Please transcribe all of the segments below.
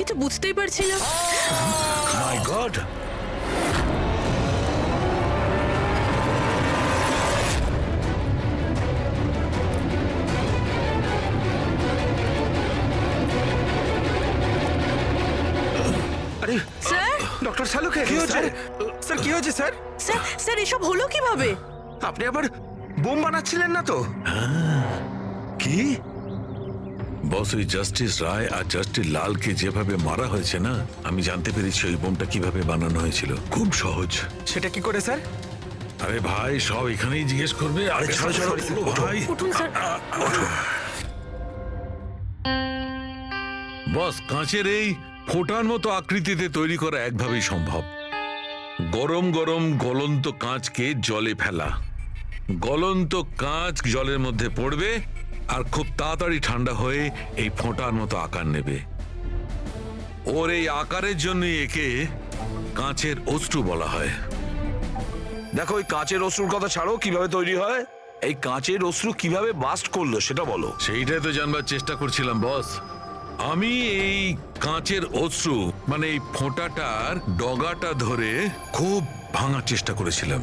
কিছু বুঝতেই পারছি না। মাই গড, আরে স্যার ডক্টর শালুকে কি হয়েছে? স্যার কি হয়েছে স্যার? স্যার স্যার এসব হলো কিভাবে? আপনি আবার বোম বানাচ্ছিলেন না তো? কি বস, ওই জাস্টিস রায় আর জাস্টিস লালকে যেভাবে মারা হয়েছে না, আমি জানতে পেরেছি ওই বোমটা কিভাবে বানানো হয়েছিল। খুব সহজ। সেটা কি করে স্যার? আরে ভাই, সব এখানেই জিজ্ঞেস করবে। আরে ছাড়ো ছাড়ো, ভাই উঠুন স্যার। বস, কাঁচের এই ফোঁটার মতো আকৃতিতে তৈরি করা একভাবেই সম্ভব। গরম গরম গলন্ত কাঁচকে জলে ফেলা, গলন্ত কাঁচ জলের মধ্যে পড়বে আর খুব তাড়াতাড়ি ঠান্ডা হয়ে এই ফোঁটার মতো আকার নেবে। ওর এই আকারের জন্য একে কাঁচের অশ্রু বলা হয়। দেখো, ওই কাঁচের অশ্রুর কথা ছাড়ো, কিভাবে তৈরি হয়? এই কাঁচের অশ্রু কিভাবে বাস্ট করলো সেটা বলো। সেইটাই তো জানবার চেষ্টা করছিলাম বস। আমি এই কাঁচের অশ্রু মানে এই ফোঁটাটার ডগাটা ধরে খুব ভাঙার চেষ্টা করেছিলাম,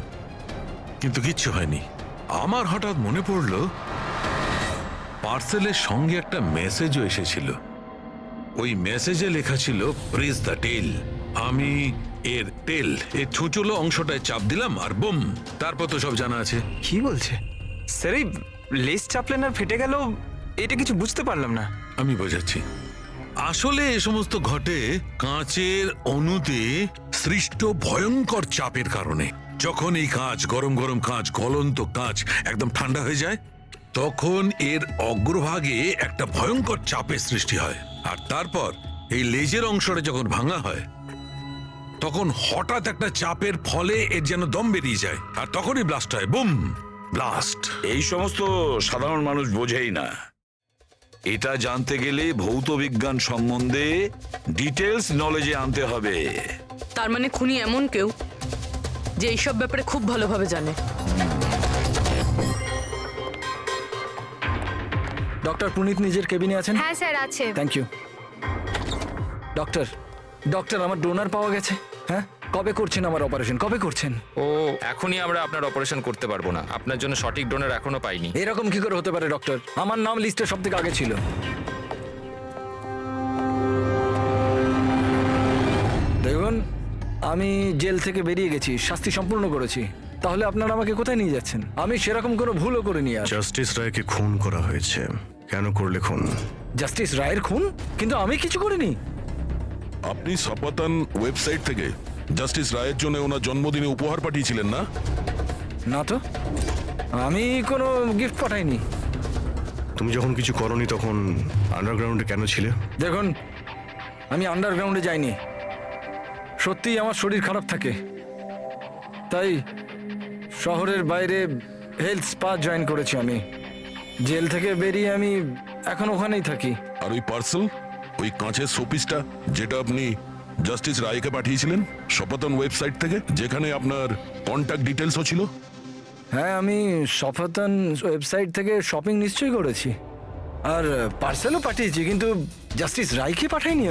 কিন্তু কিচ্ছু হয়নি। আমার হঠাৎ মনে পড়লো পার্সেলের সঙ্গে একটা মেসেজও এসেছিল। ওই মেসেজে লেখা ছিল প্রেস দ্য টেল। আমি এর টেল, এর ছুঁচলো অংশটায় চাপ দিলাম আর বুম, তারপর তো সব জানা আছে। কি বলছে স্যার? এই লেস চাপলেন আর ফেটে গেল, এটা কিছু বুঝতে পারলাম না। আমি বোঝাচ্ছি। আসলে এ সমস্ত ঘটে কাঁচের অণুতে সৃষ্ট ভয়ঙ্কর চাপের কারণে। যখন এই কাঁচ, গরম গরম কাঁচ, গলন্ত কাঁচ একদম ঠান্ডা হয়ে যায়, তখন এর অগ্রভাগে একটা ভয়ঙ্কর চাপের সৃষ্টি হয়। আর তারপর এই লেজের অংশটা যখন ভাঙা হয়, তখন হঠাৎ একটা চাপের ফলে এর যেন দম বেরিয়ে যায়, আর তখনই ব্লাস্ট হয়। Broom, blast. এই সমস্ত সাধারণ মানুষ বোঝেই না। এটা জানতে গেলে ভৌত বিজ্ঞান সম্বন্ধে ডিটেলস নলেজে আনতে হবে। তার মানে খুনি এমন কেউ যে এইসব ব্যাপারে খুব ভালোভাবে জানে। ডক্টর পুনিত নিজের কেবিনে আছেন? হ্যাঁ স্যার আছে। Thank you. ডক্টর, ডক্টর আমার ডোনার পাওয়া গেছে। হ্যাঁ, কবে করছেন আমার অপারেশন? কবে করছেন? ও এখনই আমরা আপনার অপারেশন করতে পারবো না, আপনার জন্য সঠিক ডোনার এখনো পাইনি। এরকম কি করে হতে পারে ডক্টর? আমার নাম লিস্টে সব থেকে আগে ছিল। দেখুন, আমি জেল থেকে বেরিয়ে গেছি, শাস্তি সম্পূর্ণ করেছি। তাহলে আপনারা আমাকে কোথায় নিয়ে যাচ্ছেন? আমি সেরকম কোনো ভুলও করিনি। আর জাস্টিস রায়কে খুন করা হয়েছে। কেন করলে খুন? জাস্টিস রায়ের খুন? কিন্তু আমি কিছু করিনি। আপনি সপাতান ওয়েবসাইট থেকে জাস্টিস রায়ের জন্য ওনার জন্মদিনে উপহার পাঠিয়েছিলেন না? না তো, আমি কোনো গিফট পাঠাইনি। তুমি যখন কিছু করনি তখন আন্ডারগ্রাউন্ডে কেন ছিলে? দেখুন, আমি আন্ডারগ্রাউন্ডে যাইনি। সত্যিই আমার শরীর খারাপ থাকে, তাই শহরের বাইরে হেলথ স্পা জয়েন করেছি আমি। জেল থেকে বেরিয়ে আমি এখন ওখানেই থাকি। আর ওই পার্সেল, ওই কাঁচের শোপিসটা যেটা আপনি জাস্টিস রায়কে পাঠিয়েছিলেন সপাতান ওয়েবসাইট থেকে, যেখানে আপনার কন্ট্যাক্ট ডিটেলসও ছিল? হ্যাঁ, আমি সফাতন ওয়েবসাইট থেকে শপিং নিশ্চয়ই করেছি, আর পার্সেলও পাঠিয়েছি, কিন্তু জাস্টিস রায়কে পাঠাইনি।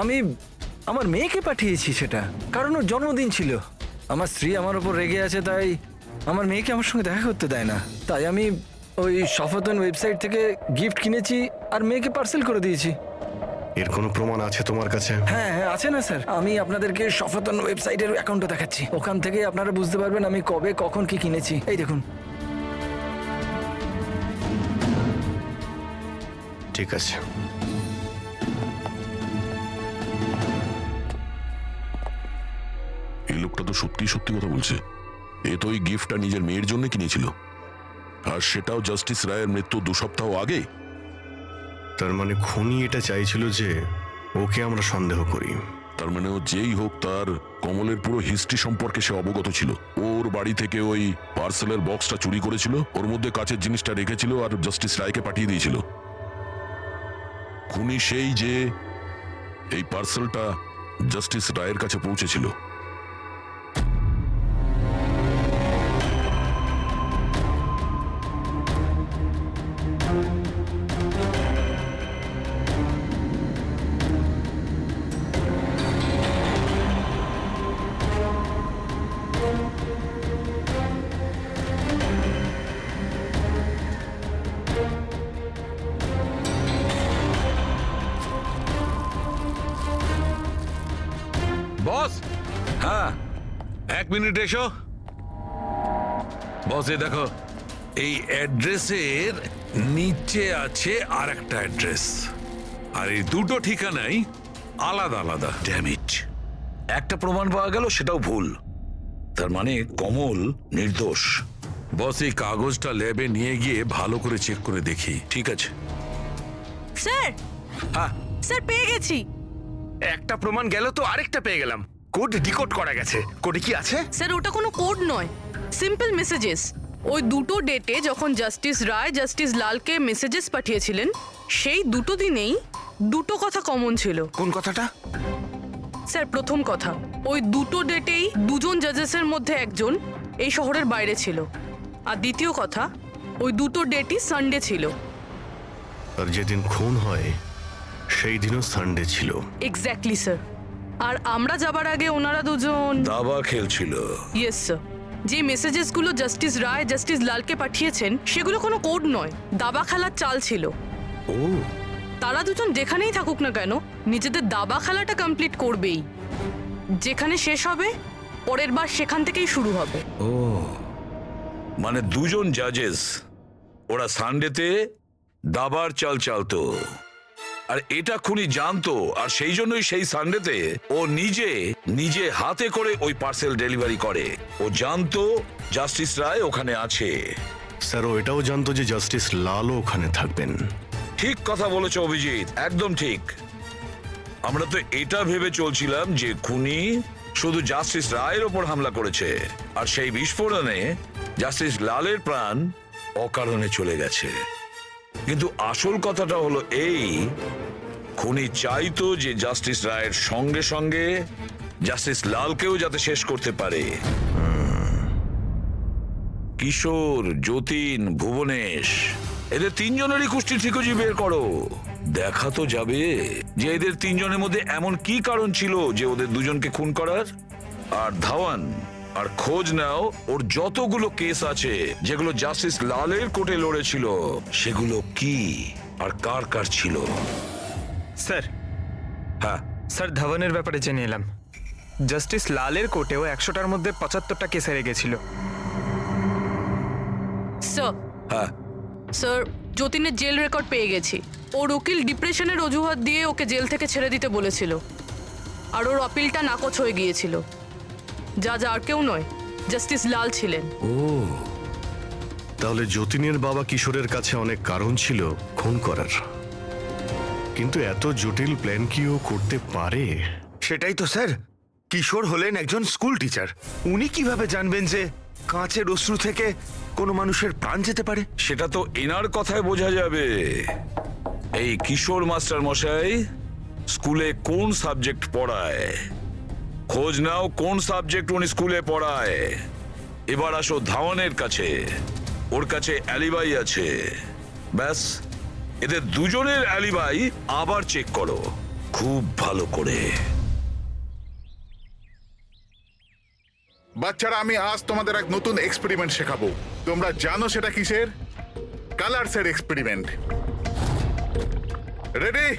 আমি আমার মেয়েকে পাঠিয়েছি সেটা, কারণ ওর জন্মদিন ছিল। আমার স্ত্রী আমার ওপর রেগে আছে, তাই আমার মেয়েকে আমার সঙ্গে দেখা করতে দেয় না। তাই আমি ওই সফাতন ওয়েবসাইট থেকে গিফট কিনেছি আর মেয়েকে পার্সেল করে দিয়েছি। এর কোনো প্রমাণ আছে তোমার কাছে? হ্যাঁ হ্যাঁ, আছে না স্যার। আমি আপনাদেরকে সফাতন ওয়েবসাইটের অ্যাকাউন্টটা দেখাচ্ছি, ওখান থেকে আপনারা বুঝতে পারবেন আমি কবে কখন কি কিনেছি। এই দেখুন। ঠিক আছে। এই লোকটা তো সত্যি সত্যি কথা বলছে। এ তো ওই গিফটটা নিজের মেয়ের জন্য কিনেছিল, আর সেটাও জাস্টিস রায়ের মৃত্যু 2 সপ্তাহ আগে। তার মানে খুনি এটা চাইছিল যে ওকে আমরা সন্দেহ করি। তার মানে ও যেই হোক, তার কমলের পুরো হিস্ট্রি সম্পর্কে সে অবগত ছিল। ওর বাড়ি থেকে ওই পার্সেলের বক্সটা চুরি করেছিল, ওর মধ্যে কাচের জিনিসটা রেখেছিল আর জাস্টিস রায়কে পাঠিয়ে দিয়েছিল। খুনি সেই যে এই পার্সেলটা জাস্টিস রায়ের কাছে পৌঁছেছিল। বস, হ্যাঁ, 1 মিনিট এসো। বস, এই দেখো, এই অ্যাড্রেসের নিচে আছে আর একটা অ্যাড্রেস, আর এই দুটো ঠিকানাই আলাদা আলাদা। ড্যামিট, একটা প্রমাণ পাওয়া গেল, সেটাও ভুল। তার মানে কমল নির্দোষ। বস, এই কাগজটা ল্যাবে নিয়ে গিয়ে ভালো করে চেক করে দেখি। ঠিক আছে। স্যার, হ্যাঁ, স্যার পেয়ে গেছি। একটা প্রমাণ গেল তো আরেকটা পেয়ে গেলাম। কোড ডিকোড করা গেছে। কোডে কি আছে? স্যার ওটা কোনো কোড নয়, সিম্পল মেসেজেস। ওই দুটো ডেটে যখন জাস্টিস রায় জাস্টিস লালকে মেসেজেস পাঠিয়েছিলেন, সেই দুটো দিনেই দুটো কথা কমন ছিল। কোন কথাটা? স্যার প্রথম কথা, ওই দুটো ডেটেই দুজন জাজেসের মধ্যে একজন এই শহরের বাইরে ছিল। আর দ্বিতীয় কথা, ওই দুটো ডেটই সানডে ছিল। আর যেদিন খুন হয় সেই দিনও সানডে ছিল। Exactly sir. আর আমরা যাবার আগে ওনারা দুজন, দাবা খেলছিল। ইয়েস স্যার, যে মেসেজেসগুলো জাস্টিস রায় জাস্টিস লালকে পাঠিয়েছেন সেগুলো কোনো কোড নয়, দাবা খেলার চাল ছিল। ও, তারা দুজন যেখানেই থাকুক না কেন নিজেদের দাবা খেলাটা কমপ্লিট করবেই। যেখানে শেষ হবে পরের বার সেখান থেকেই শুরু হবে। ও, মানে দুজন জাজেস, ওরা সানডেতে দাবার চাল চালতো, আর এটা খুনি জানতো, আর সেই জন্যই সেই সানডেতে ও নিজে হাতে করে ওই পার্সেল ডেলিভারি করে। ও জানতো জাস্টিস রায় ওখানে আছে। স্যার ও এটাও জানতো যে জাস্টিস লালও ওখানে থাকবেন। ঠিক কথা বলেছ অভিজিৎ, একদম ঠিক। আমরা তো এটা ভেবে চলছিলাম যে খুনি শুধু জাস্টিস রায়ের ওপর হামলা করেছে, আর সেই বিস্ফোরণে জাস্টিস লালের প্রাণ অকারণে চলে গেছে। কিন্তু আসল কথাটা হলো এই, খুনি চাইতো যে জাস্টিস রায়ের সঙ্গে সঙ্গে জাস্টিস লালকেও যাতে শেষ করতে পারে। কিশোর, যতীন, ভুবনেশ, এদের তিনজনেরই কুষ্টি ঠিকজি বের করো। দেখা তো যাবে যে এদের তিনজনের মধ্যে এমন কি কারণ ছিল যে ওদের দুজনকে খুন করার। আর ধাওয়ান, আর খোঁজ নাও ওর যতগুলো কেস আছে যেগুলো জাস্টিস লালের কোর্টে লড়েছিল, সেগুলো কি আর কার কার ছিল। স্যার, হ্যাঁ, স্যার ধাওয়ানের ব্যাপারে জেনে এলাম। জাস্টিস লালের কোর্টেও 100টার মধ্যে 75টা কেস হেরে গেছিল। স্যার, হ্যাঁ, স্যার যতীনের জেল রেকর্ড পেয়ে গেছি। ওর উকিল ডিপ্রেশনের অজুহাত দিয়ে ওকে জেল থেকে ছেড়ে দিতে বলেছিল, আর ওর আপিলটা নাকচ হয়ে গিয়েছিল। জাজ আর কেউ নয়, জাস্টিস লাল ছিলেন। তাহলে যতীনের বাবা কিশোরের কাছে অনেক কারণ ছিল খুন করার, কিন্তু এত জটিল প্ল্যান কি ও করতে পারে? সেটাই তো স্যার, কিশোর হলেন একজন স্কুল টিচার। উনি কিভাবে জানবেন যে কাঁচের অশ্রু থেকে কোনো মানুষের প্রাণ যেতে পারে? সেটা তো এনার কথায় বোঝা যাবে। এই কিশোর মাস্টার মশাই স্কুলে কোন সাবজেক্ট পড়ায়, খোঁজ নাও কোন সাবজেক্ট উনি স্কুলে পড়ায়। এবার আসো ধাওয়ানের কাছে, ওর কাছে অ্যালিবাই আছে। ব্যাস, এদের দুজনের অ্যালিবাই আবার চেক করো খুব ভালো করে। বাচ্চারা, আমি আজ তোমাদের এক নতুন এক্সপেরিমেন্ট শেখাবো। তোমরা জানো সেটা কিসের? কালারসের এক্সপেরিমেন্ট। রেডি?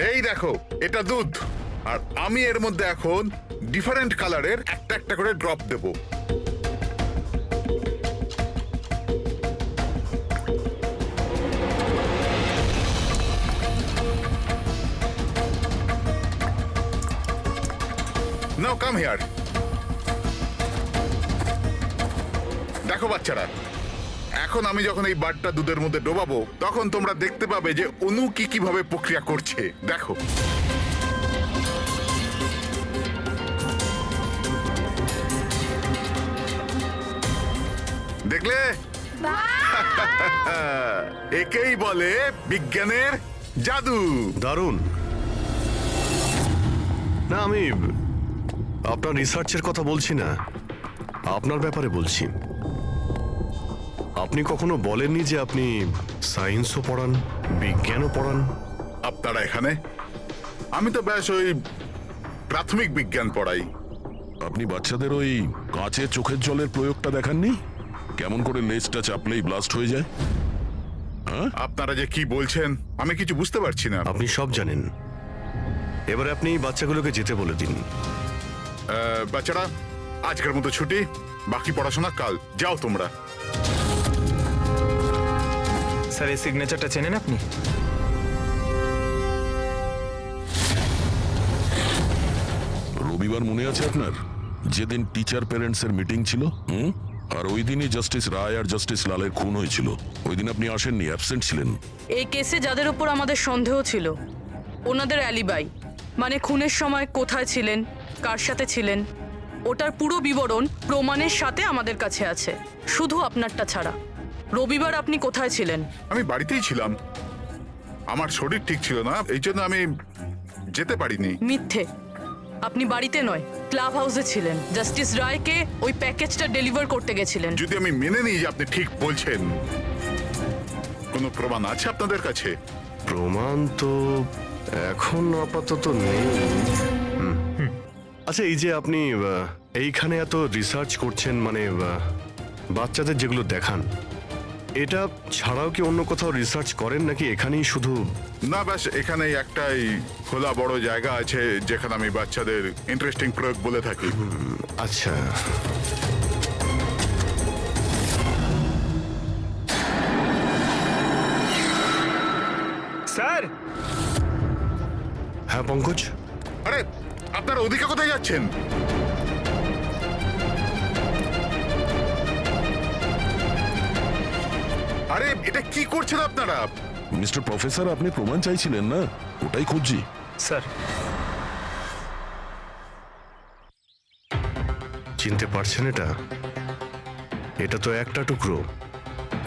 এই দেখো, এটা দুধ, আর আমি এর মধ্যে এখন ডিফারেন্ট কালারের একটা একটা করে drop Dev. Now come here. দেখো বাচ্চারা, এখন আমি যখন এই বারটা দুধের মধ্যে ডোবাবো, তখন তোমরা দেখতে পাবে যে অনু কিভাবে প্রক্রিয়া করছে। দেখো, দেখলে? একেই বলে বিজ্ঞানের জাদু। দারুণ। না, আমি আপনার রিসার্চের কথা বলছি না, আপনার ব্যাপারে বলছি। আপনি কখনো বলেননি যে আপনি সায়েন্সও পড়ান, বিজ্ঞানও পড়ান? আপনারা এখানে? আমি তো ব্যাস ওই প্রাথমিক বিজ্ঞান পড়াই। আপনি বাচ্চাদের ওই কাঁচে চোখের জলের প্রয়োগটা দেখাননি? কেমন করে লেজটা চাপলেই ব্লাস্ট হয়ে যায়? আপনারা যে কি বলছেন আমি কিছু বুঝতে পারছি না। আপনি সব জানেন, এবারে আপনি বাচ্চাগুলোকে যেতে বলে দিন। বাচ্চারা আজকের মতো ছুটি, বাকি পড়াশোনা কাল। যাও তোমরা। স্যার এই সিগনেচারটা চেনেন আপনি? রবিবার মনে আছে আপনার, যেদিন টিচার প্যারেন্টস এর মিটিং ছিল? আর ওই দিনই জাস্টিস রায় আর জাস্টিস লালের খুন হয়েছিল। ওই দিন আপনি আসেননি, অ্যাবসেন্ট ছিলেন। এই কেসে যাদের উপর আমাদের সন্দেহ ছিল ওনাদের অ্যালিবাই, মানে খুনের সময় কোথায় ছিলেন, কার সাথে ছিলেন, ওটার পুরো বিবরণ প্রমাণের সাথে আমাদের কাছে আছে, শুধু আপনারটা ছাড়া। রবিবার আপনি কোথায় ছিলেন? আমি বাড়িতেই ছিলাম, আমার শরীর ঠিক ছিল না, এই জন্য আমি যেতে পারিনি। মিথ্যে। আপনি বাড়িতে নয়, ক্লাব হাউসে ছিলেন। জাস্টিস রায়কে ওই প্যাকেজটা ডেলিভার করতে গেছিলেন। যদি আমি মেনে নিই যে আপনি ঠিক বলছেন, কোনো প্রমাণ আছে আপনাদের কাছে? প্রমাণ তো এখন আপাতত নেই। আচ্ছা, এই যে আপনি এইখানে এত রিসার্চ করছেন, মানে বাচ্চাদের যেগুলো দেখান, এটা ছাড়াও কি অন্য কোথাও রিসার্চ করেন নাকি এখানেই শুধু? না, ব্যাস এখানেই একটাই খোলা বড় জায়গা আছে যেখানে আমি বাচ্চাদের ইন্টারেস্টিং প্রয়োগ বলে থাকি। আচ্ছা, স্যার! হ্যাঁ পঙ্কজ, আরে আপনারা ওদিকে কোথায় যাচ্ছেন? আরে এটা কি করছেন আপনারা? মিস্টার প্রফেসর, আপনি প্রমাণ চাইছিলেন না? ওটাই খুঁজছি। স্যার চিনতে পারছেন এটা? এটা তো একটা টুকরো।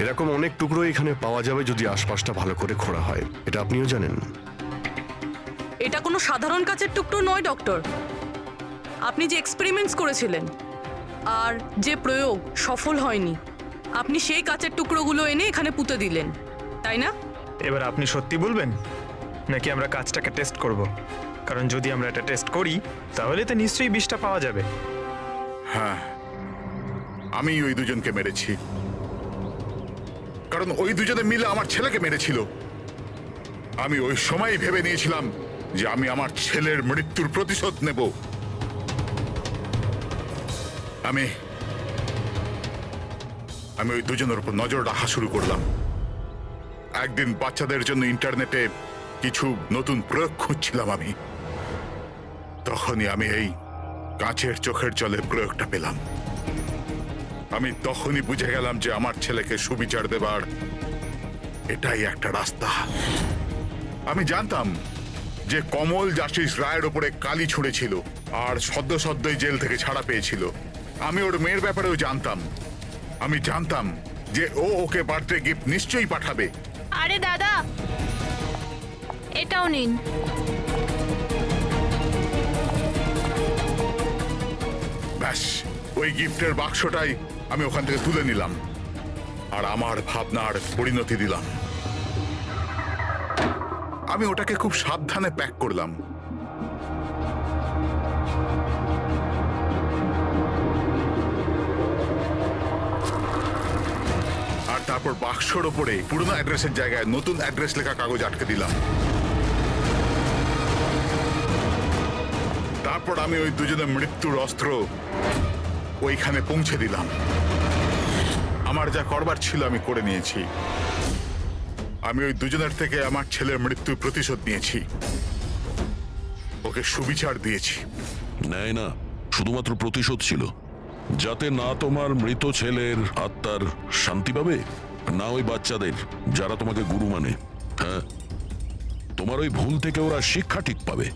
এরকম অনেক টুকরো এখানে পাওয়া যাবে যদি আশপাশটা ভালো করে খোঁড়া হয়। এটা আপনিও জানেন। এটা কোনো সাধারণ কাচের টুকরো নয় ডক্টর। আপনি যে এক্সপেরিমেন্টস করেছিলেন আর যে প্রয়োগ সফল হয়নি, আপনি সেই কাচের টুকরোগুলো এনে এখানে পুঁতে দিলেন, তাই না? এবার আপনি সত্যি বলবেন নাকি আমরা কাজটাকে টেস্ট করব? কারণ যদি আমরা এটা টেস্ট করি তাহলে তো নিশ্চয়ই বিষটা পাওয়া যাবে। হ্যাঁ, আমি ওই দুজনকে মেরেছি, কারণ ওই দুজনে মিলে আমার ছেলেকে মেরেছিল। আমি ওই সময় ভেবে নিয়েছিলাম যে আমি আমার ছেলের মৃত্যুর প্রতিশোধ নেব। আমি ওই দুজনের উপর নজর রাখা শুরু করলাম। একদিন বাচ্চাদের জন্য ইন্টারনেটে কিছু নতুন প্রয়োগ খুঁজছিলাম আমি, তখনই আমি এই কাঁচের চোখের জলের প্রয়োগটা পেলাম। আমি তখনই বুঝে গেলাম যে আমার ছেলেকে সুবিচার দেবার এটাই একটা রাস্তা। আমি জানতাম যে কমল জাস্টিস রায়ের ওপরে কালি ছুঁড়েছিল আর সদ্যই জেল থেকে ছাড়া পেয়েছিল। আমি ওর মেয়ের ব্যাপারেও জানতাম। আমি জানতাম যে ও ওকে বার্থডে গিফট নিশ্চয়ই পাঠাবে। আরে দাদা, এটাও নিন। ব্যাস, ওই গিফটের বাক্সটাই আমি ওখান থেকে তুলে নিলাম আর আমার ভাবনার পরিণতি দিলাম। আমি ওটাকে খুব সাবধানে প্যাক করলাম। আর তারপর বাক্সর ওপরে পুরনো অ্যাড্রেসের জায়গায় নতুন অ্যাড্রেস লেখা কাগজ আটকে দিলাম। তারপর আমি ওই দুজনের মৃত্যুর অস্ত্র ওইখানে পৌঁছে দিলাম। আমার যা করবার ছিল আমি করে নিয়েছি। আমি ওই দুজনের থেকে আমার ছেলের মৃত্যুর প্রতিশোধ নিয়েছি, ওকে সুবিচার দিয়েছি। নেয় না, শুধুমাত্র প্রতিশোধ ছিল, যাতে না তোমার মৃত ছেলের আত্মার শান্তি পাবে, না ওই বাচ্চাদের যারা তোমাকে গুরু মানে। হ্যাঁ, তোমার ওই ভুল থেকে ওরা শিক্ষা ঠিক পাবে।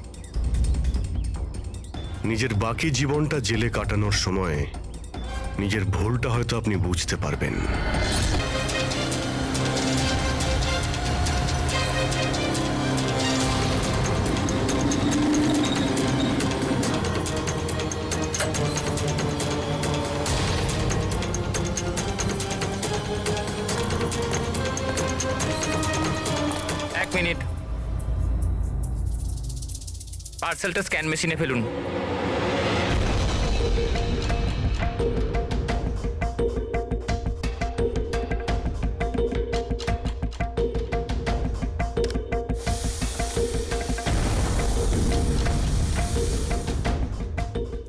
নিজের বাকি জীবনটা জেলে কাটানোর সময় নিজের ভুলটা হয়তো আপনি বুঝতে পারবেন। এক মিনিট, পার্সেলটা স্ক্যান মেশিনে ফেলুন।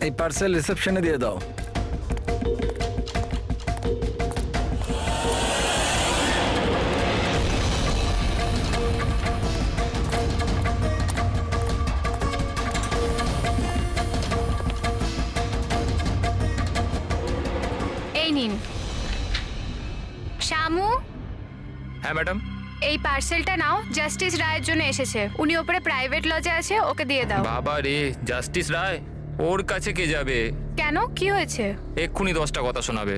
এই পার্সেল রিসেপশনে দিয়ে দাও। এই নিন। শামু, হ্যাঁ ম্যাডাম। এই পার্সেলটা নাও, জাস্টিস রায়ের জন্য এসেছে। উনি ওপরে প্রাইভেট লজে আছে, ওকে দিয়ে দাও। বাবা রে, জাস্টিস রায়? ওর কাছে কে যাবে? কেন, কি হয়েছে? এক্ষুনি 10টা কথা শোনাবে।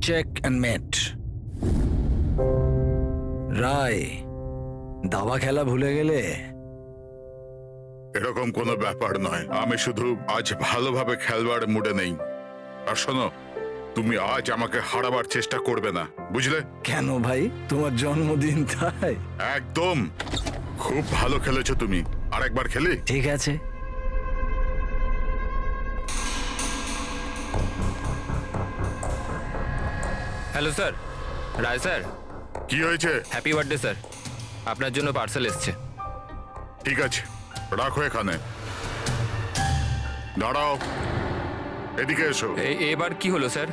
চেক অ্যান্ড মেট। রায়, দাবা খেলা ভুলে গেলে? এরকম কোনো ব্যাপার নয়, আমি শুধু আজ ভালোভাবে খেলবার মুডে নেই। আর শোনো, তুমি আজ আমাকে হারাবার চেষ্টা করবে না, বুঝলে? কেন ভাই, তোমার জন্মদিন তাই? একদম। খুব ভালো খেলেছো তুমি, আরেকবার খেলি? ঠিক আছে। হ্যালো স্যার, রায় স্যার। কি হয়েছে? হ্যাপি বার্থডে স্যার, আপনার জন্য পার্সেল এসছে। ঠিক আছে, রাখো এখানে। দাঁড়াও, এদিকে এসো। এবার কি হলো স্যার?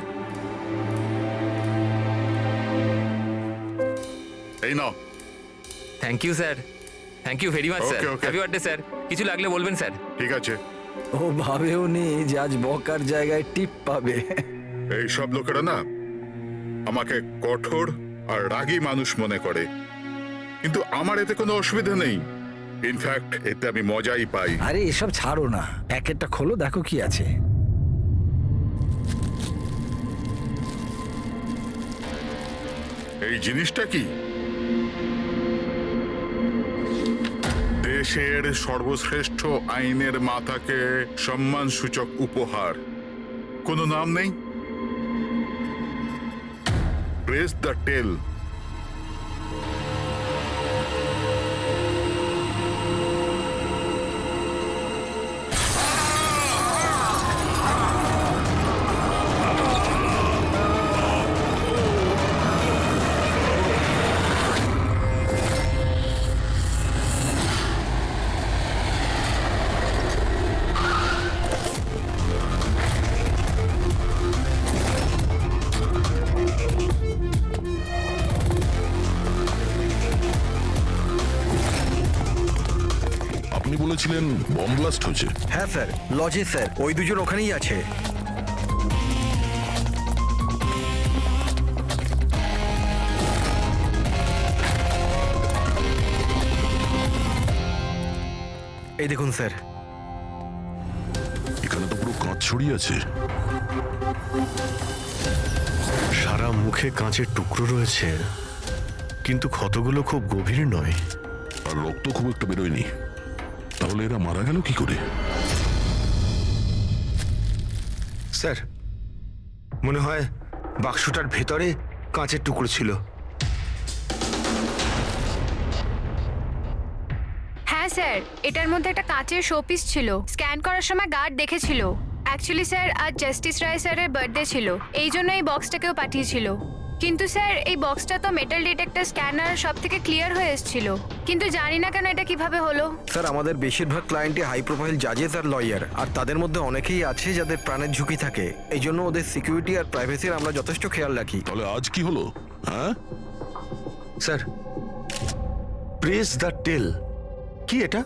এই নাও। Thank you sir, thank you very much sir. Okay, okay. Happy birthday sir. কিছু লাগলে বলবেন স্যার। ঠিক আছে। ও ভাবেও নি যে আজ বকার জায়গায় টিপ পাবে। এই সব লোকেরা না আমাকে কঠোর আর রাগী মানুষ মনে করে, কিন্তু আমার এতে কোনো অসুবিধা নেই। ইনফ্যাক্ট এতে আমি মজাই পাই। আরে এসব ছাড়ো না, প্যাকেটটা খোলো, দেখো কি আছে। এই জিনিসটা কি? দেশের সর্বশ্রেষ্ঠ আইনের মাতাকে সম্মানসূচক উপহার। কোনো নাম নেই? প্রেস দ্য টেল। আপনি বলেছিলেন বম ব্লাস্ট হয়েছে। হ্যাঁ স্যার, লজে স্যার, ওই দুজন ওখানেই আছে। এই দেখুন স্যার। এখানে তো পুরো কাঁচ ছড়িয়ে আছে। সারা মুখে কাঁচের টুকরো রয়েছে, কিন্তু ক্ষতগুলো খুব গভীর নয়। আর রক্ত খুব একটা বেরোয়নি। তাহলে এরা মারা গেল কি করে? স্যার, মনে হয় বাক্সটার ভেতরে কাঁচের টুকরো ছিল। হ্যাঁ স্যার, এটার মধ্যে একটা কাঁচের শোপিস ছিল। স্ক্যান করার সময় গার্ড দেখেছিল। অ্যাকচুয়ালি স্যার, আজ জাস্টিস রায় স্যারের বার্থডে ছিল, এই জন্য এই বক্সটাকেও পাঠিয়েছিল। কিন্তু স্যার, এই বক্সটা তো মেটাল ডিটেক্টর স্ক্যানার সব থেকে ক্লিয়ার হয়ে এসেছিল, কিন্তু জানি না কেন এটা কিভাবে হলো। স্যার, আমাদের বেশিরভাগ ক্লায়েন্টই হাই প্রোফাইল জাজেস আর লয়ার, আর তাদের মধ্যে অনেকেই আছে যাদের প্রাণের ঝুঁকি থাকে। এই জন্য ওদের সিকিউরিটি আর প্রাইভেসির আমরা যথেষ্ট খেয়াল রাখি। তাহলে আজ কি হলো? হ্যাঁ স্যার, প্রেস দ্য টেল কি এটা?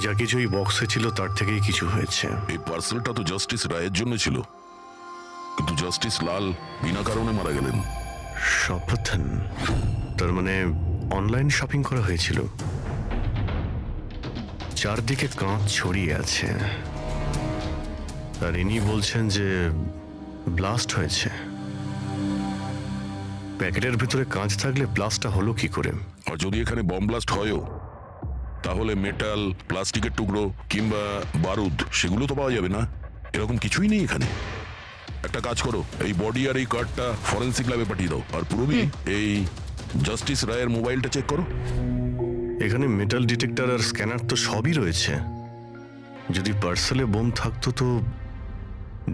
যা কিছু এই বক্সে ছিল তার থেকেই কিছু হয়েছে। এই পার্সেলটা তো জাস্টিস রায়ের জন্য ছিল, কিন্তু জাস্টিস লাল বিনা কারণে মারা গেলেন। শপথন, তার মানে অনলাইন শপিং করা হয়েছিল। চারদিকে কাঁচ ছড়িয়ে আছে, আর ইনি বলছেন যে ব্লাস্ট হয়েছে। প্যাকেটের ভিতরে কাঁচ থাকলে ব্লাস্টটা হলো কি করে? আর যদি এখানে বম ব্লাস্ট হয়ও, তাহলে মেটাল, প্লাস্টিকের টুকরো কিংবা বারুদ সেগুলো তো পাওয়া যাবে না। এরকম কিছুই নেই এখানে। একটা কাজ করো, এই বডি আর এই কার্ডটা ফরেন্সিক ল্যাবে পাঠিয়ে দাও। আর পুরবি, এই জাস্টিস রায়ের মোবাইলটা চেক করো। এখানে মেটাল ডিটেক্টর আর স্ক্যানার তো সবই রয়েছে। যদি পার্সেলে বোম থাকতো তো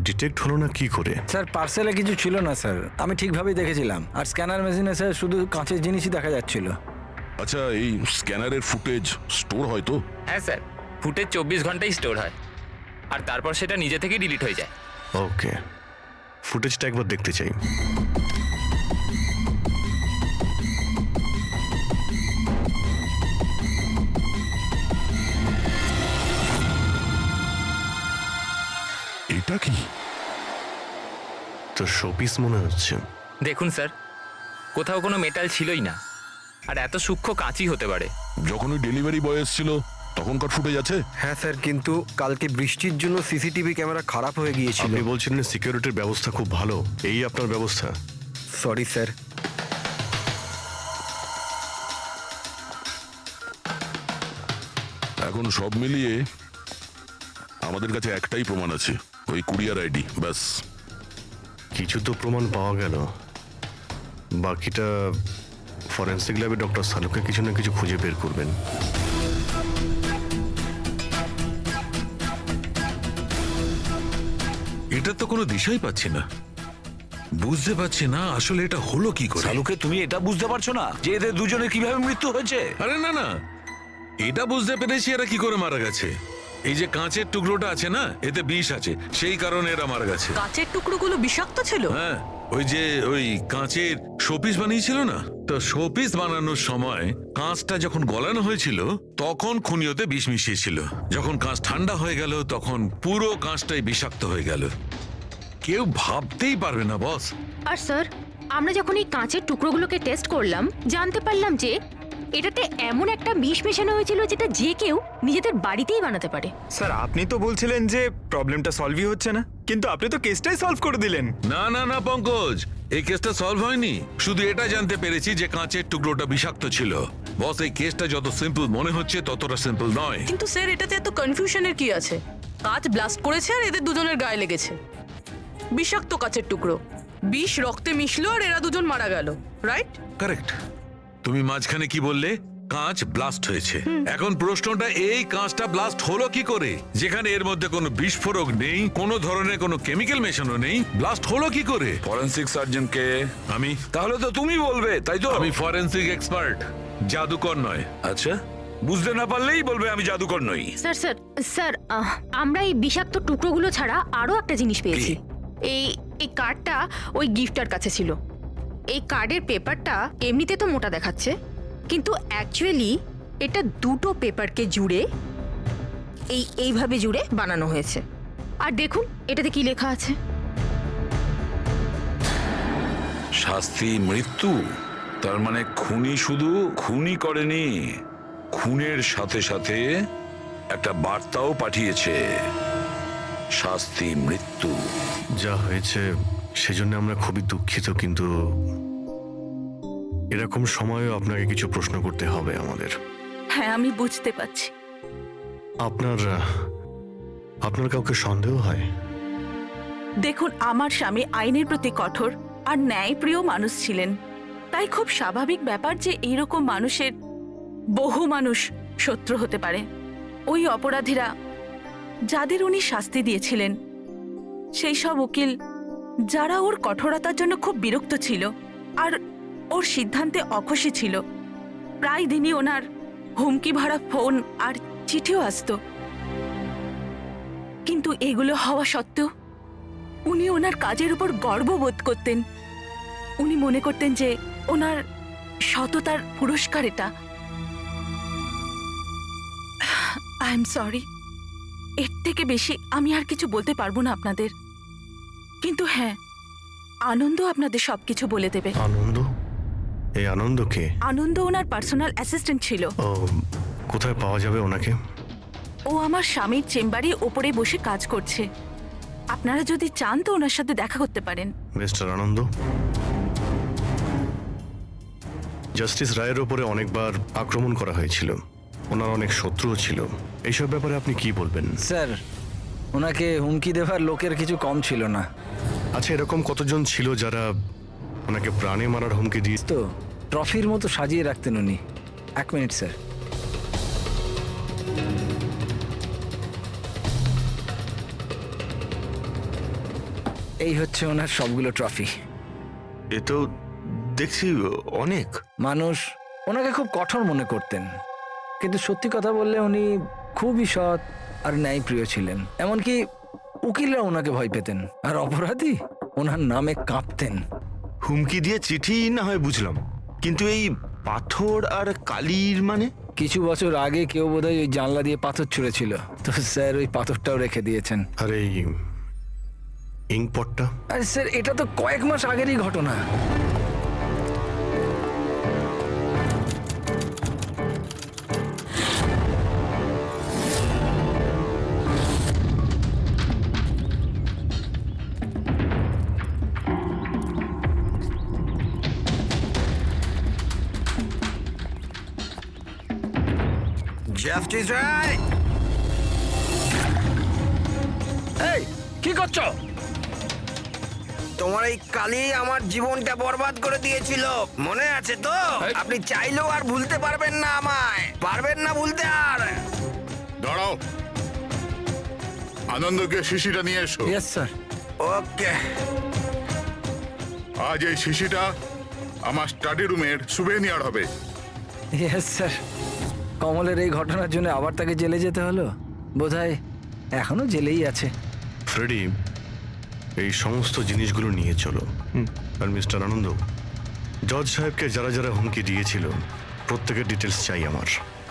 ডিটেক্ট হলো না কি করে? স্যার, পার্সেলে কিছু ছিল না স্যার, আমি ঠিকভাবেই দেখেছিলাম। আর স্ক্যানার মেশিনে স্যার শুধু কাঁচের জিনিসই দেখা যাচ্ছিল। আচ্ছা, এই স্ক্যানারের ফুটেজ স্টোর হয় তো? হ্যাঁ স্যার, ফুটেজ 24 ঘন্টাই স্টোর হয়। আর তারপর সেটা নিজে থেকেই ডিলিট হয়ে যায়। ওকে, ফুটেজটা একবার দেখতে চাই। এটা কি? তো শোপিস মনে হচ্ছে। দেখুন স্যার, কোথাও কোনো মেটাল ছিলই না, আর এত সূক্ষ্ম কাঁচই হতে পারে। যখন ওই ডেলিভারি বয় এসেছিল তখনকার ফুটেজ আছে? হ্যাঁ স্যার, কিন্তু কালকে বৃষ্টির জন্য সিসিটিভি ক্যামেরা খারাপ হয়ে গিয়েছিল। আপনি বলছিলেন সিকিউরিটির ব্যবস্থা খুব ভালো, এই আপনার ব্যবস্থা? Sorry sir. এখন সব মিলিয়ে আমাদের কাছে একটাই প্রমাণ আছে, ওই কুরিয়ার আইডি, ব্যাস। কিছু তো প্রমাণ পাওয়া গেল, বাকিটা ফরেন্সিক ল্যাবে ডক্টর সালুকে কিছু না কিছু খুঁজে বের করবেন। এটা তো কোনো দিশাই পাচ্ছি না, বুঝতে পারছি না আসলে এটা হলো কি করে। শালুকে, তুমি এটা বুঝতে পারছো না যে এদের দুজনের কিভাবে মৃত্যু হয়েছে? আরে না না, এটা বুঝতে পেরেছি এরা কি করে মারা গেছে। এই যে কাঁচের টুকরোটা আছে না, এতে বিষ আছে, সেই কারণে এরা মারা গেছে। কাঁচের টুকরোগুলো বিষাক্ত ছিল? হ্যাঁ, ওই কাঁচের শোপিস বানিয়েছিল না, তো শোপিস বানানোর সময় কাঁচটা যখন গলানো হয়েছিল তখন খুনি ওতে বিষ মিশিয়েছিল। যখন কাঁচ ঠান্ডা হয়ে গেল তখন পুরো কাঁচটাই বিষাক্ত হয়ে গেল। কেউ ভাবতেই পারবে না বস। আর স্যার, আমরা যখন এই কাঁচের টুকরোগুলোকে টেস্ট করলাম, জানতে পারলাম যে এটাতে এমন একটা বিষ মেশানো হয়েছিল যেটা যে কেউ নিজেদের বাড়িতেই বানাতে পারে। স্যার, আপনি তো বলছিলেন যে প্রবলেমটা সলভই হচ্ছে না, কিন্তু আপনি তো কেসটাই সলভ করে দিলেন। না না না পঙ্কজ, এই কেসটা সলভ হয়নি। শুধু এটা জানতে পেরেছি যে কাঁচের টুকরোটা বিষাক্ত ছিল। বস, এই কেসটা যত সিম্পল মনে হচ্ছে ততটা সিম্পল নয়। কিন্তু স্যার, এটাতে এত কনফিউশনের কি আছে? কাঁচ ব্লাস্ট করেছে আর এদের দুজনের গায়ে লেগেছে। বিষাক্ত কাঁচের টুকরো, বিষ রক্তে মিশলো আর এরা দুজন মারা গেল, রাইট? কারেক্ট। তুমি মাঝখানে কি বললে? কাঁচ ব্লাস্ট হয়েছে। এখন প্রশ্নটা, এই কাঁচটা ব্লাস্ট হলো কি করে? যেখানে এর মধ্যে কোনো বিস্ফোরক নেই, কোনো ধরনের কোনো কেমিক্যাল মেশানো নেই, ব্লাস্ট হলো কি করে? ফরেন্সিক সার্জনকে আমি। তাহলে তো তুমি বলবে, তাই তো? আমি ফরেন্সিক এক্সপার্ট, জাদুকর নয়। আচ্ছা, বুঝতে না পারলেই বলবে আমি জাদুকর নই। স্যার স্যার স্যার, আমরা এই বিষাক্ত টুকরোগুলো ছাড়া আরো একটা জিনিস পেয়েছি। এই এই কার্ডটা ওই গিফটার কাছে ছিল। এই কার্ডের পেপারটা এমনিতে তো মোটা দেখাচ্ছে, কিন্তু অ্যাকচুয়ালি এটা দুটো পেপারকে জুড়ে এইভাবে জুড়ে বানানো হয়েছে। আর দেখুন এটাতে কি লেখা আছে। শাস্তি মৃত্যু। তার মানে খুনি শুধু খুনই করেনি, খুনের সাথে সাথে একটা বার্তাও পাঠিয়েছে, শাস্তি মৃত্যু। যা হয়েছে সেজন্য আমরা খুবই দুঃখিত, কিন্তু এরকম সময়েও আপনাকে কিছু প্রশ্ন করতে হবে আমাদের। হ্যাঁ, আমি বুঝতে পারছি। আপনার কাউকে সন্দেহ হয়? দেখুন, আমার স্বামী আইনের প্রতি কঠোর আর ন্যায়প্রিয় মানুষ ছিলেন, তাই খুব স্বাভাবিক ব্যাপার যে এইরকম মানুষের বহু মানুষ শত্রু হতে পারে। ওই অপরাধীরা যাদের উনি শাস্তি দিয়েছিলেন, সেই সব উকিল যারা ওর কঠোরতার জন্য খুব বিরক্ত ছিল আর ওর সিদ্ধান্তে অখুশি ছিল, প্রায় দিনই ওনার হুমকি ভরা ফোন আর চিঠিও আসতো। কিন্তু এগুলো হওয়া সত্ত্বেও উনি ওনার কাজের উপর গর্ববোধ করতেন। উনি মনে করতেন যে ওনার সততার পুরস্কার এটা। আই এম সরি, এর থেকে বেশি আমি আর কিছু বলতে পারবো না আপনাদের। কিন্তু হ্যাঁ, আনন্দ আপনাদের সবকিছু বলে দেবে। আনন্দ? এই আনন্দ কে? আনন্দ ওনার পার্সোনাল অ্যাসিস্ট্যান্ট ছিল। ও, কোথায় পাওয়া যাবে ওনাকে? ও আমার স্বামীর চেম্বারে ওপরে বসে কাজ করছে। আপনারা যদি চান তো ওনার সাথে দেখা করতে পারেন। মিস্টার আনন্দ, জাস্টিস রায়ের ওপরে অনেকবার আক্রমণ করা হয়েছিল, ওনার অনেক শত্রুও ছিল, এইসব ব্যাপারে আপনি কি বলবেন? স্যার, ওনাকে হুমকি দেওয়ার লোকের কিছু কম ছিল না। আচ্ছা, এরকম কতজন ছিল যারা ওনাকে প্রাণে মারার হুমকি দিয়ে? তো ট্রফির মতো সাজিয়ে রাখতেন উনি। 1 মিনিট স্যার। এই হচ্ছে ওনার সবগুলো ট্রফি। এ তো দেখছি অনেক। মানুষ ওনাকে খুব কঠোর মনে করতেন, কিন্তু সত্যি কথা বললে উনি খুবই সৎ, আর ন্যায়প্রিয় ছিলেন। এমনকি উকিলরা ওনাকে ভয় পেতেন, আর অপরাধী ওনার নামে কাঁপতেন। হুমকি দিয়ে চিঠি না হয় বুঝলাম, কিন্তু এই পাথর আর কালির মানে? কিছু বছর আগে কেউ বোধহয় ওই জানলা দিয়ে পাথর ছুঁড়েছিল, তো স্যার ওই পাথরটাও রেখে দিয়েছেন। আর এই ইঙ্কপটটা? আরে স্যার, এটা তো কয়েক মাস আগেরই ঘটনা। জাস্টিস রায়, এই কি করছো? তোমার এই কালি আমার জীবনটা বরবাদ করে দিয়েছিল, মনে আছে তো? আপনি চাইলেও আর ভুলতে পারবেন না, আমায় পারবেন না ভুলতে আর। দাঁড়াও, আনন্দকে শিশিটা নিয়ে এসো। Yes sir. ওকে। আজ এই শিশিটা আমার স্টাডি রুমের সুভেনিয়ার হবে। Yes sir. কমলের এই ঘটনার জন্য আবার তাকে জেলে যেতে হলো, বোধহয় এখনো জেলেই আছে। ফ্রেডি, এই সমস্ত জিনিসগুলো নিয়ে চলো। আর মিস্টার আনন্দ, জজ সাহেবকে যারা যারা হুমকি দিয়েছিল প্রত্যেকের ডিটেলস চাই, আমার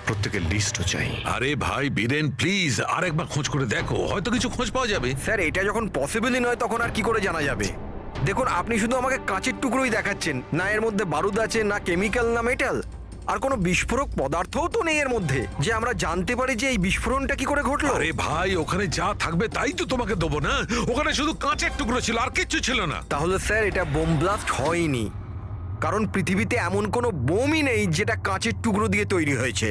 প্রত্যেকের লিস্টও চাই। আরে ভাই বীরেন, প্লিজ আরেকবার খোঁজ করে দেখো, হয়তো কিছু খোঁজ পাওয়া যাবে। স্যার, এটা যখন পসিবলই নয় তখন আর কি করে জানা যাবে? দেখুন, আপনি শুধু আমাকে কাঁচের টুকরোই দেখাচ্ছেন, না এর মধ্যে বারুদ আছে, না কেমিক্যাল, না মেটাল, আর কোনো বিস্ফোরক পদার্থও তো নেই এর মধ্যে, যে আমরা জানতে পারি যে এই বিস্ফোরণটা কি করে ঘটলো। আরে ভাই, ওখানে যা থাকবে তাই তো তোমাকে দেবো না? ওখানে শুধু কাঁচের টুকরো ছিল, আর কিচ্ছু ছিল না। তাহলে স্যার এটা বোম ব্লাস্ট হয়নি, কারণ পৃথিবীতে এমন কোনো বোমই নেই যেটা কাঁচের টুকরো দিয়ে তৈরি হয়েছে।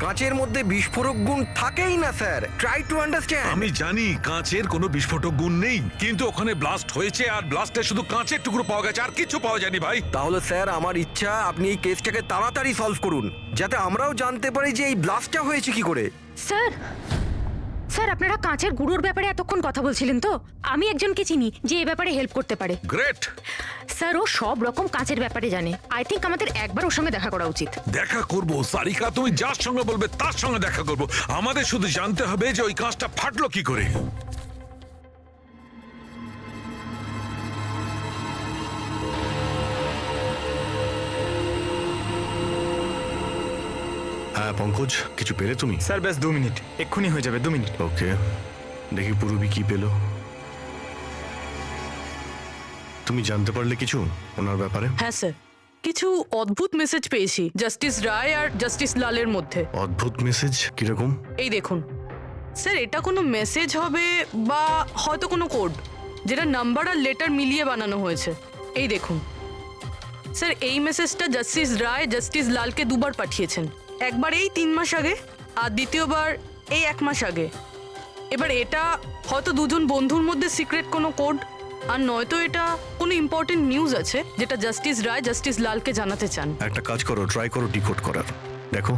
কাঁচের মধ্যে বিস্ফোরক গুণ থাকেই না স্যার, ট্রাই টু আন্ডারস্ট্যান্ড। আমি জানি কাঁচের কোনো বিস্ফোরক গুণ নেই, কিন্তু ওখানে ব্লাস্ট হয়েছে, আর ব্লাস্টে শুধু কাঁচের টুকরো পাওয়া গেছে, আর কিছু পাওয়া যায়নি ভাই। তাহলে স্যার আমার ইচ্ছা আপনি এই কেসটাকে তাড়াতাড়ি সলভ করুন, যাতে আমরাও জানতে পারি যে এই ব্লাস্টটা হয়েছে কি করে। স্যার, স্যার আপনারা কাঁচের গুঁড়োর ব্যাপারে এতক্ষণ কথা বলছিলেন তো? আমি একজনকে চিনি যে এ ব্যাপারে হেল্প করতে পারে। গ্রেট। স্যার, ও সব রকম কাঁচের ব্যাপারে জানে। আই থিঙ্ক আমাদের একবার ওর সঙ্গে দেখা করা উচিত। দেখা করবো সারিকা, তুমি যার সঙ্গে বলবে তার সঙ্গে দেখা করবো। আমাদের শুধু জানতে হবে যে ওই কাঁচটা ফাটলো কি করে। হ্যাঁ পঙ্কজ, কিছু পেলে তুমি? স্যার ব্যাস 2 মিনিট, এক্ষুনি হয়ে যাবে, 2 মিনিট। ওকে, দেখি পূর্বী কি পেলো। তুমি জানতে পারলে কিছু ওনার ব্যাপারে? হ্যাঁ স্যার, কিছু অদ্ভুত মেসেজ পেয়েছি জাস্টিস রায় আর জাস্টিস লালের মধ্যে। অদ্ভুত মেসেজ? কিরকম? এই দেখুন স্যার, এটা কোনো মেসেজ হবে বা হয়তো কোনো কোড, যেটা নাম্বার আর লেটার মিলিয়ে বানানো হয়েছে। এই দেখুন স্যার, এই মেসেজটা জাস্টিস রায় জাস্টিস লালকে 2 বার পাঠিয়েছেন। একবার এই 3 মাস আগে, আর দ্বিতীয়বার এই 1 মাস আগে। এবার এটা হয়তো দুজন বন্ধুর মধ্যে সিক্রেট কোনো কোড, আর নয়তো এটা কোনো ইম্পর্টেন্ট নিউজ আছে যেটা জাস্টিস রায় জাস্টিস লালকে জানাতে চান। একটা কাজ করো, ট্রাই করো ডিকোড করার, দেখো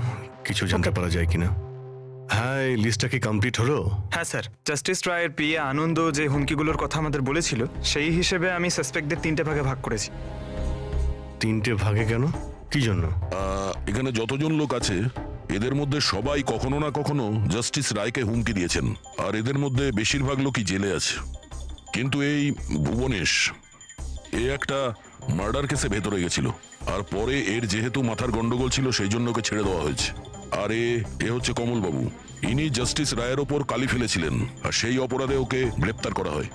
কিছু জানতে পারা যায় কিনা। হ্যাঁ, এই লিস্টটা কি কমপ্লিট হলো? হ্যাঁ স্যার, জাস্টিস রায়ের পিএ আনন্দ যে হুমকিগুলোর কথা আমাদের বলেছিল, সেই হিসেবে আমি সাসপেক্টদের 3টে ভাগে ভাগ করেছি। 3টে ভাগে কেন, কি জন্য? এখানে যতজন লোক আছে এদের মধ্যে সবাই কখনো না কখনো জাস্টিস রায়কে হুমকি দিয়েছেন, আর এদের মধ্যে বেশিরভাগ লোকই জেলে আছে। কিন্তু এই ভুবনেশ, এ একটা মার্ডার কেসে ভেতরে গেছিল, আর পরে এর যেহেতু মাথার গন্ডগোল ছিল সেই জন্য ওকে ছেড়ে দেওয়া হয়েছে। আর এ হচ্ছে কমলবাবু, ইনি জাস্টিস রায়ের ওপর কালি ফেলেছিলেন, আর সেই অপরাধে ওকে গ্রেপ্তার করা হয়।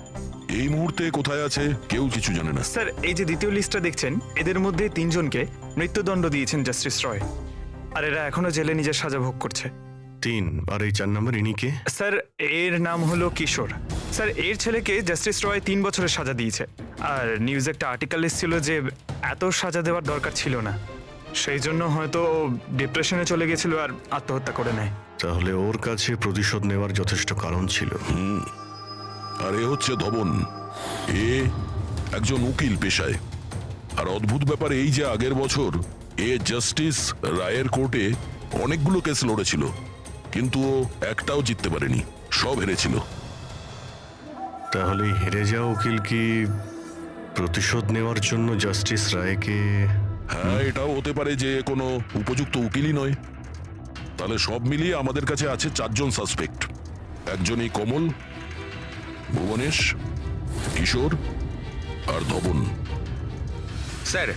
এই মুহূর্তে কোথায় আছে কেউ কিছু জানে না। স্যার, এই যে দ্বিতীয় লিস্টটা দেখছেন, এদের মধ্যে 3 জনকে মৃত্যুদণ্ড দিয়েছেন জাস্টিস রয়, আর এরা এখনো জেলে নিজের সাজা ভোগ করছে। 3, আর এই 4 নম্বর ইনি কে? স্যার, এর নাম হলো কিশোর। স্যার, এর ছেলেকে জাস্টিস রয় 3 বছরের সাজা দিয়েছে, আর নিউজে একটা আর্টিকেল এসেছিল যে এত সাজা দেওয়ার দরকার ছিল না, সেই জন্য হয়তো ডিপ্রেশনে চলে গেছিল আর আত্মহত্যা করে নেয়। তাহলে ওর কাছে প্রতিশোধ নেওয়ার যথেষ্ট কারণ ছিল। আর এ হচ্ছে ধবন, এ একজন উকিল পেশায়। আর অদ্ভুত ব্যাপার এই যে আগের বছর এ জাস্টিস রায়ের কোর্টে অনেকগুলো কেস লড়েছিল, কিন্তু ও একটাও জিততে পারেনি, সব হেরেছিল। তাহলে হেরে যাওয়া উকিল কি প্রতিশোধ নেওয়ার জন্য জাস্টিস রায়কে? হ্যাঁ, এটাও হতে পারে যে কোনো উপযুক্ত উকিলই নয়। তাহলে সব মিলিয়ে আমাদের কাছে আছে 4 জন সাসপেক্ট। একজনই কমল, ভুবনেশ, কিশোর আর ধবন। স্যার,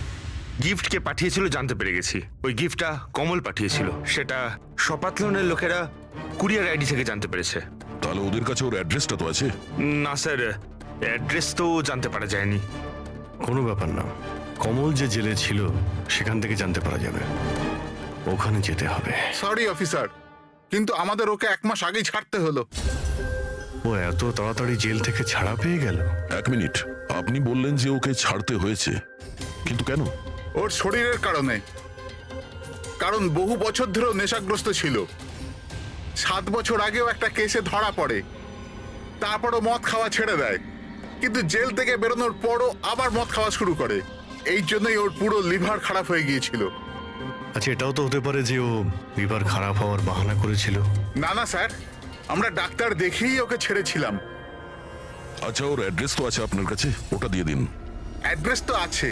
গিফটকে পাঠিয়েছিল জানতে পেরে গেছি। ওই গিফটটা কমল পাঠিয়েছিল, সেটা শপাথলনের লোকেরা কুরিয়ার আইডি থেকে জানতে পেরেছে। তাহলে ওদের কাছে ওর অ্যাড্রেসটা তো আছে? না স্যার, অ্যাড্রেস তো জানতে পারা যায়নি। কোনো ব্যাপার না, কমল যে জেলে ছিল সেখান থেকে জানতে পারা যাবে। ওখানে যেতে হবে। সরি অফিসার, কিন্তু আমাদের ওকে 1 মাস আগেই ছাড়তে হলো। ও এত তাড়াতাড়ি জেল থেকে ছাড়া পেয়ে গেল? এক মিনিট, আপনি বললেন যে ওকে ছাড়তে হয়েছে, কিন্তু কেন? ওর শরীরের কারণে। কারণ বহু বছর ধরেও নেশাগ্রস্ত ছিল। 7 বছর আগেও একটা কেসে ধরা পড়ে, তারপরও মদ খাওয়া ছেড়ে দেয়, কিন্তু জেল থেকে বেরোনোর পরও আবার মদ খাওয়া শুরু করে। এই জন্যই ওর পুরো লিভার খারাপ হয়ে গিয়েছিল। আচ্ছা, এটাও তো হতে পারে যে ও লিভার খারাপ হওয়ার বাহানা করেছিল। না না স্যার, আমরা ডাক্তার দেখেই ওকে ছেড়েছিলাম। আচ্ছা, ওর অ্যাড্রেস তো আছে আপনার কাছে, ওটা দিয়ে দিন। অ্যাড্রেস তো আছে,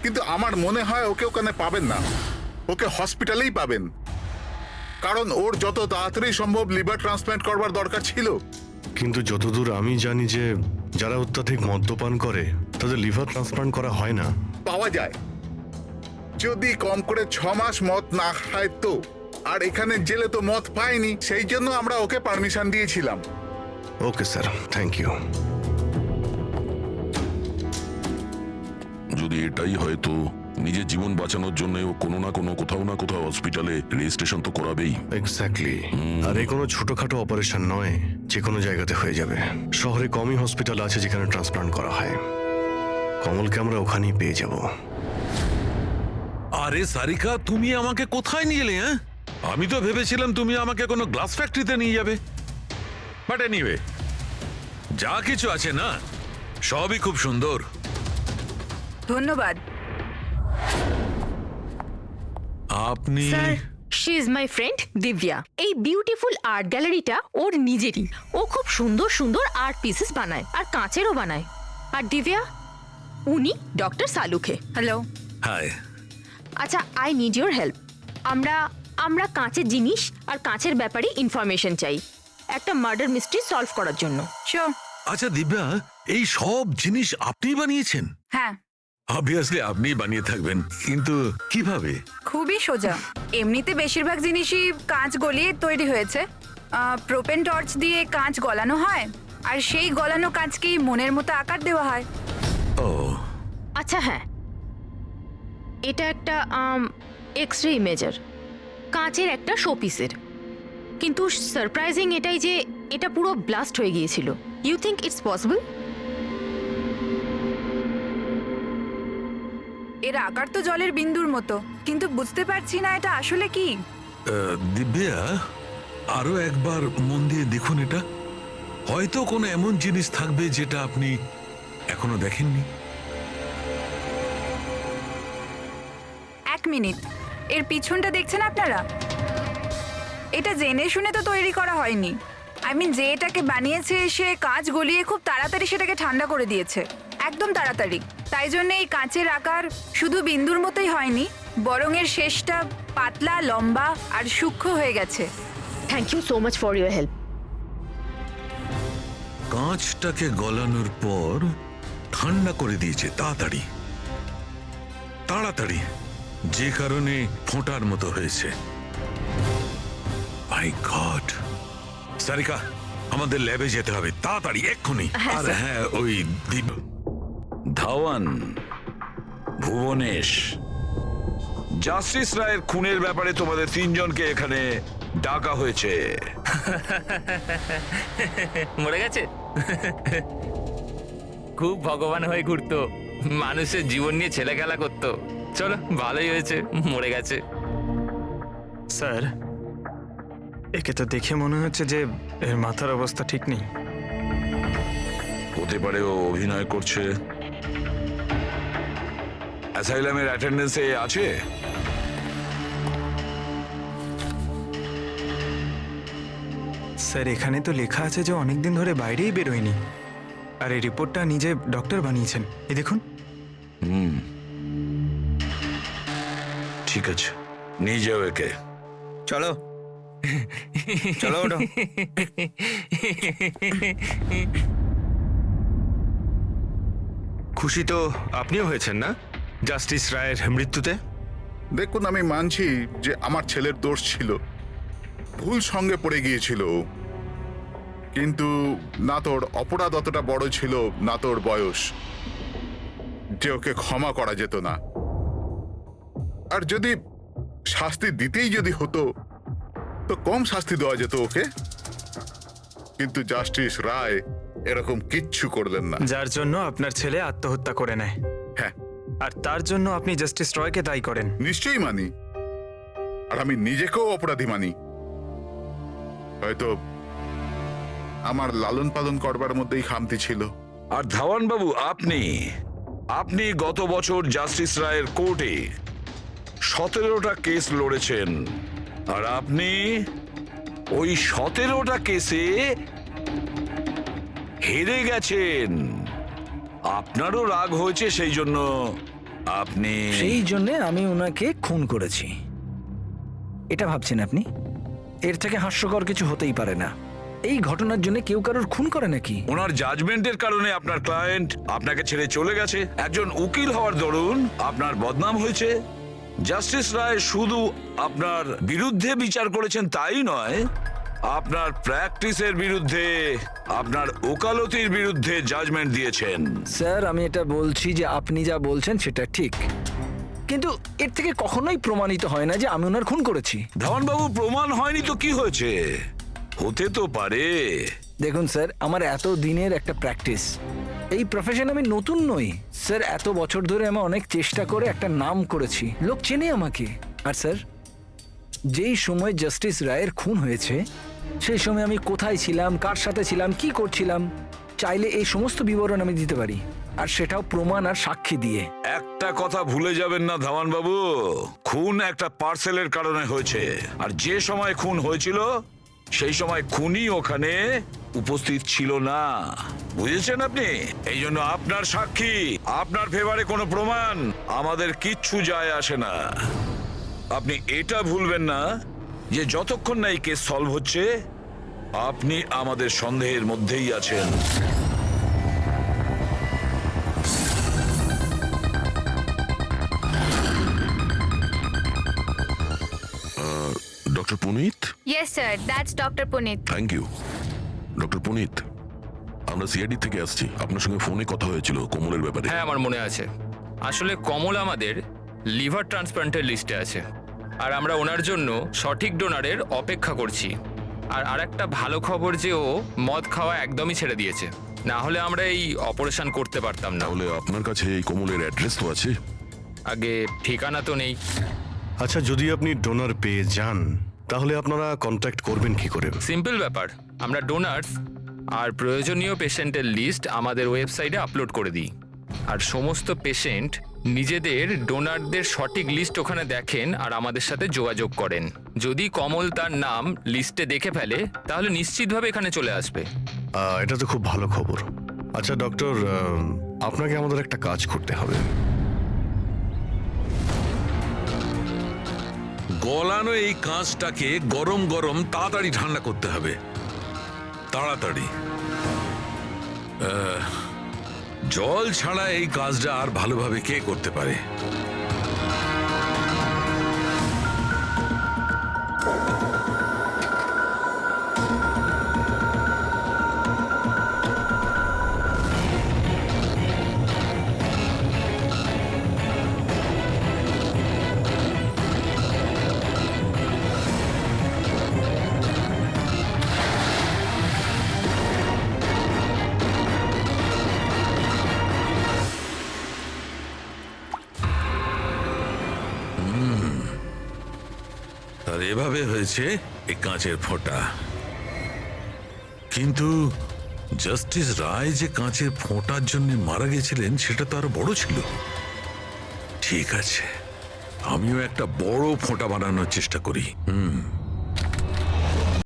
কিন্তু আমার মনে হয় ওকে ওখানে পাবেন না, ওকে হসপিটালেই পাবেন। কারণ ওর যত তাড়াতাড়ি সম্ভব লিভার ট্রান্সপ্ল্যান্ট করবার দরকার ছিল। কিন্তু যতদূর আমি জানি যে যারা অত্যাধিক মদ্যপান করে তাদের লিভার ট্রান্সপ্লান্ট করা হয় না। পাওয়া যায়, যদি কম করে 6 মাস মদ না খায় তো। আর এখানে জেলে তো মদ পায়নি, সেই জন্য আমরা ওকে পারমিশন দিয়েছিলাম। Okay sir, thank you. যদি এটাই হয় তো নিজের জীবন বাঁচানোর জন্য ও কোনো না কোনো কোথাও না কোথাও হসপিটালে রেজিস্ট্রেশন তো করাবেই। এক্স্যাক্টলি। আর এই কোনো ছোটখাটো অপারেশন নয়, যে কোনো জায়গাতে হয়ে যাবে। শহরে কমই হসপিটাল আছে যেখানে ট্রান্সপ্লান্ট করা হয়। কমলকে আমরা ওখানেই পেয়ে যাব। আরে সারিকা, তুমি আমাকে কোথায় নিয়ে এলে? হ্যাঁ, আমি তো ভেবেছিলাম তুমি আমাকে কোনো গ্লাস ফ্যাক্টরিতে নিয়ে যাবে। বাট এনিওয়ে, যা কিছু আছে না, সবই খুব সুন্দর। ধন্যবাদ। আপনি sir, she is my friend Divya. এই বিউটিফুল আর্ট গ্যালারিটা ওর নিজেরই। ও খুব সুন্দর সুন্দর আর্ট পিসেস বানায়, আর কাঁচেরও বানায়। আর দিব্যা, উনি ডক্টর সালুখে। হ্যালো। হাই। আচ্ছা, আই নিড ইউর হেল্প। আমরা কাঁচের জিনিস আর কাঁচের ব্যাপারে ইনফরমেশন চাই একটা মার্ডার মিস্ট্রি সলভ করার জন্য। শিওর। আচ্ছা দিব্যা, এই সব জিনিস আপনি বানিয়েছেন? হ্যাঁ। অবভিয়াসলি আপনি বানিয়ে থাকবেন, কিন্তু কিভাবে? খুবই সোজা। এমনিতে বেশিরভাগ জিনিসই কাঁচ গলিয়ে তৈরি হয়েছে। প্রোপেন টর্চ দিয়ে কাঁচ গলানো হয়, আর সেই গলানো কাঁচকেই মনের মতো আকার দেওয়া হয়। ও আচ্ছা, হ্যাঁ, এটা একটা এক্স রে ইমেজার, কাঁচের একটা শোপিসের। কিন্তু সারপ্রাইজিং এটাই যে এটা পুরো ব্লাস্ট হয়ে গিয়েছিল। You think it's possible? এর আকার তো জলের বিন্দুর মতো, কিন্তু বুঝতে পারছি না এটা আসলে কি। দিব্যা, আরো একবার মন দিয়ে দেখুন এটা। হয়তো কোনো এমন জিনিস থাকবে যেটা আপনি এখনো দেখেননি। 1 মিনিট, এর পিছনটা দেখছেন আপনারা? এটা জেনে শুনে তো তৈরি করা হয়নি। আই মিন, যে এটাকে বানিয়েছে সে কাঁচ গলিয়ে খুব তাড়াতাড়ি সেটাকে ঠান্ডা করে দিয়েছে, একদম তাড়াতাড়ি। তাই জন্য এই কাঁচের আকার শুধু বিন্দুর মতোই হয়নি, বরং এর শেষটা পাতলা, লম্বা আর সূক্ষ্ম হয়ে গেছে। Thank you so much for your help. কাঁচটাকে গলানোর পর ঠান্ডা করে দিয়েছে তাড়াতাড়ি তাড়াতাড়ি, যে কারণে ফোঁটার মতো হয়েছে। মাই গড! সারিকা, আমাদের ল্যাবে যেতে হবে তাড়াতাড়ি, এক্ষুনি। আর হ্যাঁ, ওই ধাওয়ান, ভুবনেশ, জাস্টিস রায়ের খুনের ব্যাপারে তোমাদের 3 জনকে এখানে ডাকা হয়েছে। মরে গেছে? খুব ভগবান হয়ে ঘুরতো, মানুষের জীবন নিয়ে ছেলে খেলা করতো। চলো, ভালোই হয়েছে মরে গেছে। স্যার, একে তো দেখে মনে হচ্ছে যে এর মাথার অবস্থা ঠিক নেই। হতে পারে ও অভিনয় করছে। অ্যাসাইলামের অ্যাটেন্ডেন্সে আছে? স্যার, এখানে তো লেখা আছে যে অনেকদিন ধরে বাইরেই বেরোয়নি, আর এই রিপোর্টটা নিজে ডক্টর বানিয়েছেন। এই দেখুন। ঠিক আছে, নিয়ে যাও একে। চলো। চলো ওঠো। খুশি তো আপনিও হয়েছেন না জাস্টিস রায়ের মৃত্যুতে? দেখুন, আমি মানছি যে আমার ছেলের দোষ ছিল, ভুল সঙ্গে পড়ে গিয়েছিল, কিন্তু না তোর অপরাধ অতটা বড় ছিল, না তোর বয়স, যে ওকে ক্ষমা করা যেত না। আর যদি শাস্তি দিতেই যদি হতো তো কম শাস্তি দেওয়া যেত ওকে, কিন্তু জাস্টিস রায় এরকম কিচ্ছু করলেন না। যার জন্য আপনার ছেলে আত্মহত্যা করে নেয়, হ্যাঁ, আর তার জন্য আপনি জাস্টিস রয়কে দায়ী করেন। নিশ্চয়ই মানি, আর আমি নিজেকেও অপরাধী মানি। হয়তো আমার লালন পালন করবার মধ্যেই খামতি ছিল। আর ধাওয়ান বাবু, আপনি গত বছর জাস্টিস রায়ের কোর্টে 17টা কেস লড়েছেন, আর আপনি ওই 17টা কেসে হেরে গেছেন। আপনারও রাগ হয়েছে, সেই জন্য আপনি সেই জন্যে আমি ওনাকে খুন করেছি, এটা ভাবছেন আপনি? এর থেকে হাস্যকর কিছু হতেই পারে না। এই ঘটনার জন্য কেউ কারোর খুন করে নাকি? ওনার জাজমেন্টের কারণে আপনার ক্লায়েন্ট আপনাকে ছেড়ে চলে গেছে। একজন উকিল হওয়ার দরুন আপনার বদনাম হয়েছে। জাস্টিস রায় শুধু আপনার বিরুদ্ধে বিচার করেছেন তাই নয়, আপনার প্র্যাকটিসের বিরুদ্ধে, আপনার ওকালতির বিরুদ্ধে জাজমেন্ট দিয়েছেন। স্যার, আমি এটা বলছি যে আপনি যা বলছেন সেটা ঠিক, কিন্তু এর থেকে কখনোই প্রমাণিত হয় না যে আমি ওনার খুন করেছি। ধাওয়ান বাবু, প্রমাণ হয়নি তো কি হয়েছে? হতে তো পারে। দেখুন স্যার, আমার এত দিনের একটা প্র্যাকটিস, এই প্রফেশন আমি নতুন নই স্যার। এত বছর ধরে আমি অনেক চেষ্টা করে একটা নাম করেছি, লোক চেনে আমাকে। আর স্যার, যেই সময় জাস্টিস রায়ের খুন হয়েছে সেই সময় আমি কোথায় ছিলাম, কার সাথে ছিলাম, কি করছিলাম, চাইলে এই সমস্ত বিবরণ আমি দিতে পারি, আর সেটাও প্রমাণ আর সাক্ষী দিয়ে। একটা কথা ভুলে যাবেন না ধাওয়ান বাবু, খুন একটা পার্সেলের কারণে হয়েছে, আর যে সময় খুন হয়েছিল সেই সময় খুনি ওখানে উপস্থিত ছিল না, বুঝেছেন আপনি? এই জন্য আপনার সাক্ষী, আপনার ফেভারে কোনো প্রমাণ আমাদের কিচ্ছু যায় আসে না। আপনি এটা ভুলবেন না যে যতক্ষণ না এই কেস সলভ হচ্ছে আপনি আমাদের সন্দেহের মধ্যেই আছেন। Doctor Puneet? Yes sir, that's doctor Puneet. Thank you. Doctor Puneet, আমরা সিআইডি থেকে আসছি, আপনার সঙ্গে ফোনে কথা হয়েছিল কমলের ব্যাপারে। হ্যাঁ, আমার মনে আছে। আসলে কমল আমাদের লিভার ট্রান্সপ্লান্টের লিস্টে আছে, আর আমরা ওনার জন্য সঠিক ডোনারের অপেক্ষা করছি। আর আরেকটা ভালো খবর যে ও মদ খাওয়া একদমই ছেড়ে দিয়েছে, না হলে আমরা এই অপারেশন করতে পারতাম না। তাহলে আপনার কাছে এই কমলের অ্যাড্রেস তো আছে? আগে ঠিকানা তো নেই। আচ্ছা, যদি আপনি ডোনার পেয়ে যান তাহলে আপনারা কন্ট্যাক্ট করবেন কি করে? সিম্পল ব্যাপার, আমরা ডোনার্স আর প্রয়োজনীয় পেশেন্টের লিস্ট আমাদের ওয়েবসাইটে আপলোড করে দিই, আর সমস্ত পেশেন্ট নিজেদের ডোনারদের সঠিক লিস্ট ওখানে দেখেন আর আমাদের সাথে যোগাযোগ করেন। যদি কমল তার নাম লিস্টে দেখে ফেলে তাহলে নিশ্চিতভাবে এখানে চলে আসবে। এটা তো খুব ভালো খবর। আচ্ছা ডক্টর, আপনাকে আমাদের একটা কাজ করতে হবে। গলানো এই কাঁচটাকে গরম গরম তাড়াতাড়ি ঠান্ডা করতে হবে, তাড়াতাড়ি। জল ছাড়া এই কাজটা আর ভালোভাবে কে করতে পারে? আর এভাবে হয়েছে এই কাঁচের ফোঁটা। কিন্তু জাস্টিস রায় যে কাঁচের ফোঁটার জন্য মারা গেছিলেন সেটা তো আরো বড় ছিল। ঠিক আছে, আমিও একটা বড় ফোঁটা বানানোর চেষ্টা করি।